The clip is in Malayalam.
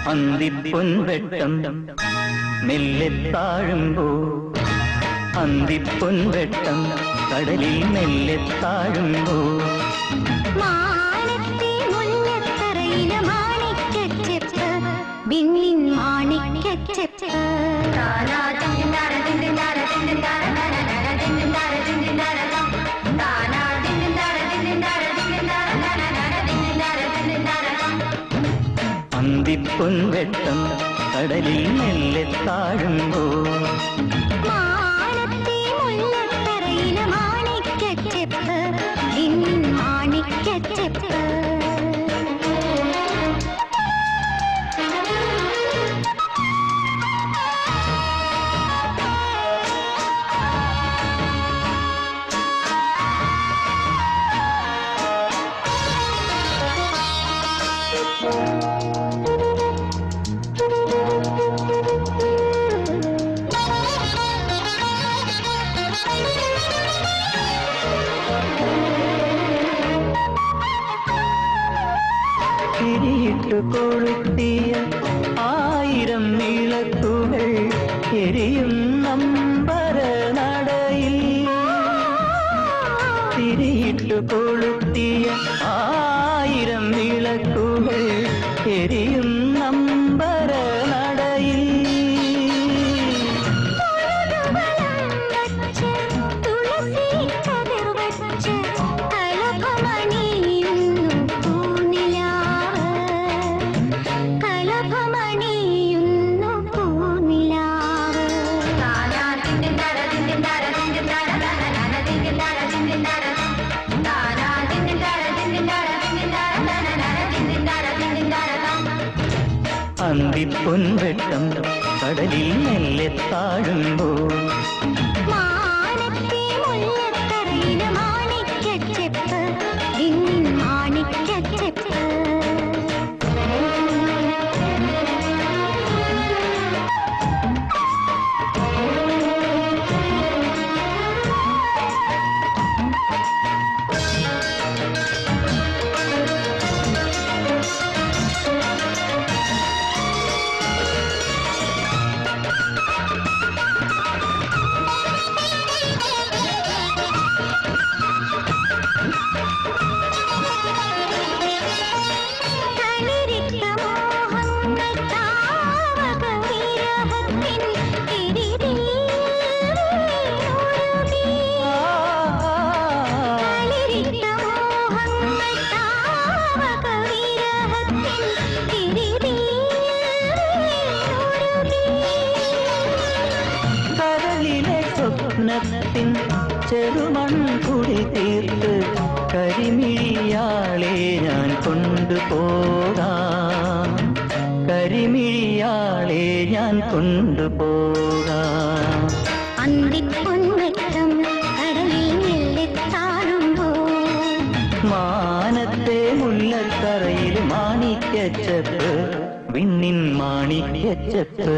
അന്തിപ്പൊൻവെട്ടം മെല്ലെ താഴുമ്പോ അന്തിപ്പൊൻവെട്ടം കടലിൽ മെല്ലെ താഴുമ്പോ മാനത്തെ മുല്ലത്തറയിലെ മാണിക്കച്ചെപ്പ് വിണ്ണിൻ മാണിക്കച്ചെപ്പ് അന്തിപ്പൊൻവെട്ടം കടലിൽ മെല്ലെ താഴുമ്പോ മാനത്തെ മുല്ലത്തറയിലെ മാണിക്കച്ചെപ്പ് വിണ്ണിൻ മാണിക്കച്ചെപ്പ് തിരിയിട്ടു കൊളുത്തിയ 1000 വിളക്കുകൾ എരിയും നമ്പര നടയിൽ തിരിയിട്ടു കൊളുത്തിയ 1000 വിളക്കുകൾ എരിയും നമ്പര നടയിൽ അന്തിപ്പൊൻവെട്ടം കടലിൽ മെല്ലെ താഴുമ്പോ മാനത്തെ മുല്ലത്തറയിലെ മാണിക്കച്ചെപ്പ് വിണ്ണിൻ മാണിക്കച്ചെപ്പ് സ്വപ്നത്തിൻ ചെറുമൺകുടി തീർത്ത് കരിമിഴിയാളെ ഞാൻ കൊണ്ടുപോകാം കരിമിഴിയാളെ ഞാൻ കൊണ്ടുപോകാം അന്തിപ്പൊൻവെട്ടം കടലിൽ മെല്ലെ താഴുമ്പോ മാനത്തെ മുല്ലത്തറയിൽ മാണിക്കച്ചെപ്പ് വിണ്ണിൻ മാണിക്കച്ചെപ്പ്